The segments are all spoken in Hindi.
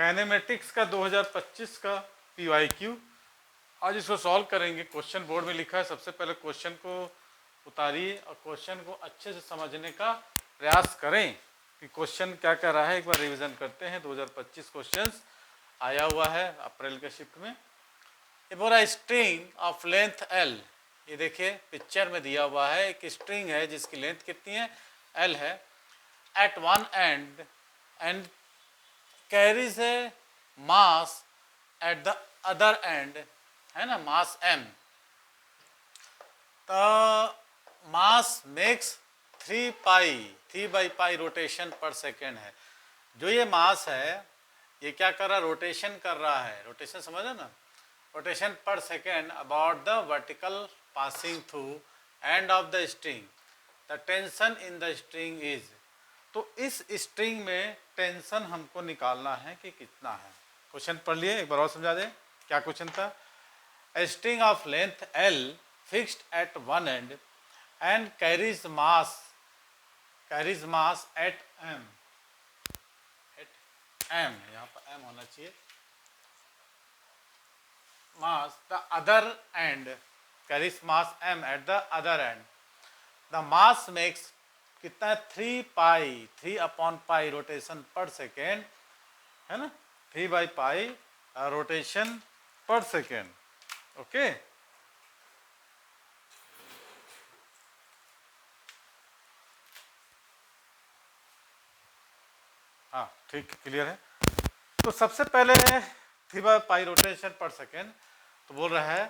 काइनेमेटिक्स का 2025 का PYQ। आज इसको सॉल्व करेंगे। क्वेश्चन बोर्ड में लिखा है, सबसे पहले क्वेश्चन को उतारिए और क्वेश्चन को अच्छे से समझने का प्रयास करें कि क्वेश्चन क्या कर रहा है। एक बार रिवीजन करते हैं। 2025 क्वेश्चंस आया हुआ है अप्रैल के शिफ्ट में। ये बोल रहा है स्ट्रिंग ऑफ लेंथ L। ये देखिए पिक्चर में दिया हुआ है, एक स्ट्रिंग है जिसकी लेंथ कितनी है, L है। At one end and carries a mass at the other end, है ना, मास m। तो mass makes 3 rotation per second है। जो ये मास है ये क्या कर रहा है, रोटेशन कर रहा है। रोटेशन समझे ना, rotation per second about the vertical passing through end of the string. The tension in the string is. तो इस स्ट्रिंग में टेंशन हमको निकालना है कि कितना है। क्वेश्चन पढ़ लिए, एक बार और समझा दें क्या क्वेश्चन था। A string of length L fixed at one end and carries mass at m, यहाँ पर m होना चाहिए। mass the other end, carries mass m at the other end। the mass makes कितना है, 3/π रोटेशन पर सेकेंड, है ना, 3/π रोटेशन पर सेकेंड। ओके हाँ ठीक, क्लियर है। तो सबसे पहले 3/π रोटेशन पर सेकेंड, तो बोल रहा है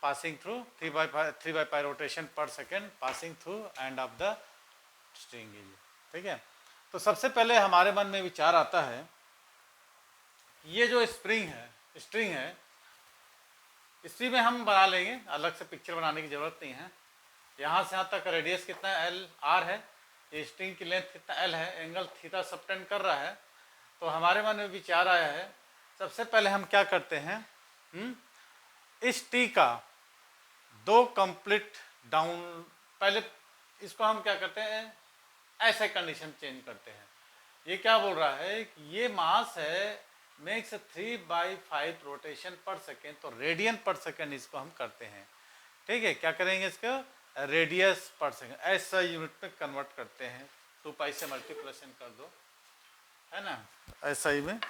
passing through 3/π rotation per second passing through end of the string. ठीक है। तो सबसे पहले हमारे मन में विचार आता है, ये जो स्ट्रिंग है, इसी में हम बना लेंगे, अलग से पिक्चर बनाने की जरूरत नहीं है। यहाँ से यहाँ तक रेडियस कितना है, L R है। ये स्ट्रिंग की लेंथ कितना L है, एंगल थीटा सबटेंड कर रहा है। तो हमारे मन में विचार आया है, सबसे पहले हम क्या करते हैं, इस टी का 2 कंप्लीट डाउन, पहले इसको हम क्या करते हैं, ऐसे कंडीशन चेंज करते हैं। ये क्या बोल रहा है कि ये मास है, मेक्स 3/5 रोटेशन पर सेकेंड, तो रेडियन पर सेकेंड इसको हम करते हैं। ठीक है, क्या करेंगे, इसको रेडियस पर सेकेंड ऐसा यूनिट में कन्वर्ट करते हैं। 2π से मल्टीप्लिकेशन कर दो, है ना, ऐसा ही में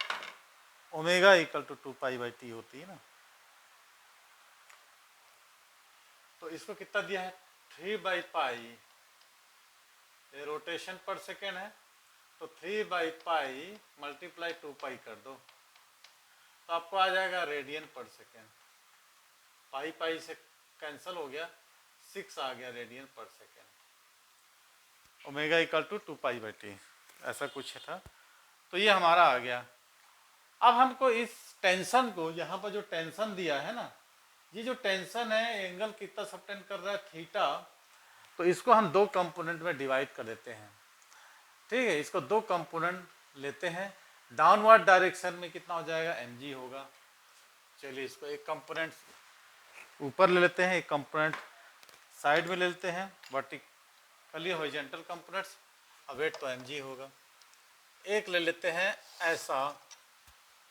ओमेगा इक्वल टू 2π/t होती है ना। तो इसको कितना दिया है, 3/π, ये रोटेशन पर सेकेंड है, तो 3/π मल्टीप्लाई 2π कर दो, तो आपको आ जाएगा रेडियन पर सेकेंड। पाई से कैंसिल हो गया, 6 आ गया रेडियन पर second. Omega equal to 2π/t ऐसा कुछ था। तो ये हमारा आ गया। अब हमको इस टेंशन को, यहाँ पर जो टेंशन दिया है ना, ये जो टेंशन है, एंगल कितना सबटेंड कर रहा है, थीटा। तो इसको हम 2 कंपोनेंट में डिवाइड कर देते हैं। ठीक है, इसको 2 कंपोनेंट लेते हैं। डाउनवर्ड डायरेक्शन में कितना हो जाएगा, mg होगा। चलिए इसको एक कंपोनेंट ऊपर ले लेते हैं, एक कंपोनेंट साइड में ले लेते हैं, वर्टिकली हॉरिजॉन्टल कंपोनेंट्स। अब वेट तो mg होगा। एक ले लेते हैं ऐसा,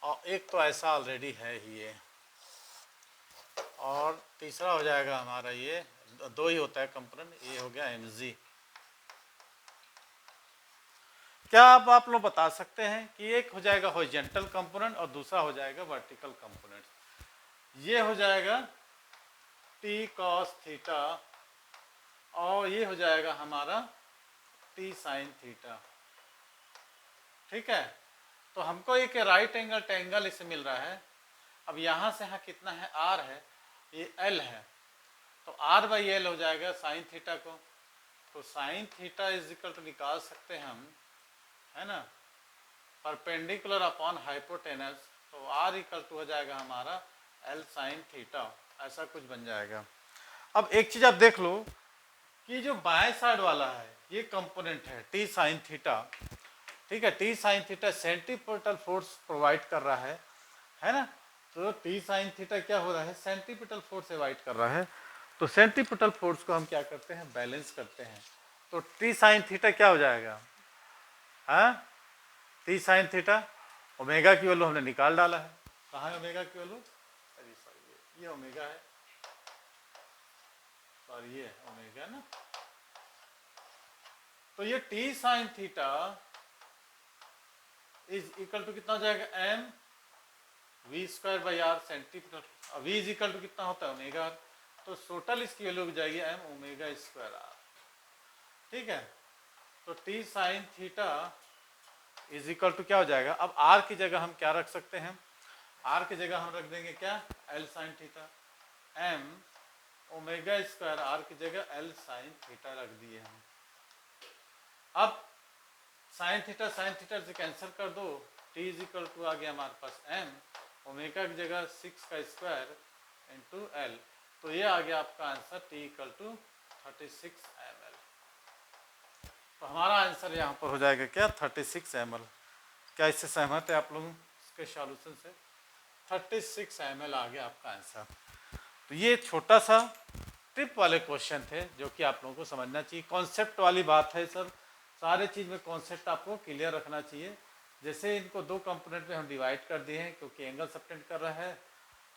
और एक तो ऐसा ऑलरेडी है ही ये, और तीसरा हो जाएगा हमारा ये, 2 ही होता है कंपोनेंट, ये हो गया mg। क्या आप लोग बता सकते हैं कि एक हो जाएगा हॉरिजॉन्टल कंपोनेंट और दूसरा हो जाएगा वर्टिकल कंपोनेंट। ये हो जाएगा t cos थीटा और ये हो जाएगा हमारा t sin थीटा। ठीक है, तो हमको एक राइट एंगल ट्रायंगल इससे मिल रहा है। अब यहाँ से यहाँ कितना है, r है, ये l है, तो r/l हो जाएगा साइन थीटा को। तो sine theta is equal to निकाल सकते हैं हम, है ना, परपेंडिकुलर अपॉन हाइपोटेनस। तो r इक्वल टू हो जाएगा हमारा l साइन थीटा, ऐसा कुछ बन जाएगा। अब एक चीज आप देख लो कि जो बाएं साइड वाला है ये कंपोनेंट है t साइन थीटा। ठीक है, t sine theta centripetal force provide कर रहा है ना। तो t साइन थीटा क्या हो रहा है, सेंटीपिटल फोर्स प्रोवाइड कर रहा है। तो सेंटीपिटल फोर्स को हम क्या करते हैं, बैलेंस करते हैं। तो t साइन थीटा क्या हो जाएगा, हाँ, t साइन थीटा ओमेगा की वैल्यू हमने निकाल डाला है। कहाँ है ओमेगा की वैल्यू? अरे सॉरी, ये ओमेगा है, सॉरी ये ओमेगा ना। तो ये T sine theta is equal to कितना हो जाएगा? M V square by R centimetre. V is equal to कितना होता है? Omega R. तो टोटल इसकी वैल्यू हो जाएगी एम ओमेगा स्क्वायर आर। ठीक है, तो T sine theta is equal to क्या हो जाएगा? अब आर की जगह हम क्या रख सकते हैं? आर की जगह हम रख देंगे क्या? L sine theta. M omega square R की जगह एल साइन थीटा रख दिए हम। अब साइन थीटा से कैंसिल कर दो, टी इज इक्वल टू आ गया हमारे पास एम ओमेगा की जगह 6 का स्क्वायर इंटू एल। तो ये आ गया आपका answer T equal to 36 ml। तो हमारा आंसर यहाँ पर हो जाएगा क्या? 36 ml। क्या इससे सहमत है आप लोग इसके सॉल्यूशन से? 36 ml आ गया आपका आंसर। तो ये छोटा सा टिप वाले क्वेश्चन थे जो कि आप लोगों को समझना चाहिए। कॉन्सेप्ट वाली बात है सर, सारे चीज़ में कॉन्सेप्ट आपको क्लियर रखना चाहिए। जैसे इनको दो कंपोनेंट में हम डिवाइड कर दिए हैं क्योंकि एंगल सबटेंड कर रहा है,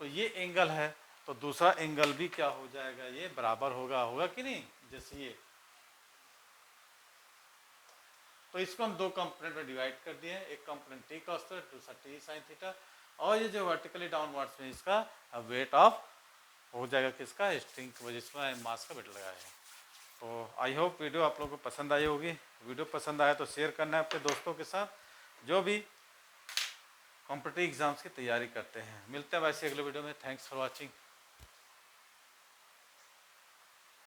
तो ये एंगल है तो दूसरा एंगल भी क्या हो जाएगा? ये बराबर होगा कि नहीं? जैसे ये, तो इसको हम दो कंपोनेंट में डिवाइड कर दिए हैं, एक कंपोनेंट टी कॉस थीटा, दूसरा टी साइन थीटा। और ये जो वर्टिकली डाउनवर्ड्स में इसका वेट ऑफ हो जाएगा किसका? स्ट्रिंग की वजह से मास का वेट लगाया है। तो आई होप वीडियो आप लोगों को पसंद आई होगी। वीडियो पसंद आया तो शेयर करना है अपने दोस्तों के साथ जो भी कॉम्पिटिटिव एग्जाम्स की तैयारी करते हैं। मिलते हैं वैसे अगले वीडियो में। Thanks for watching.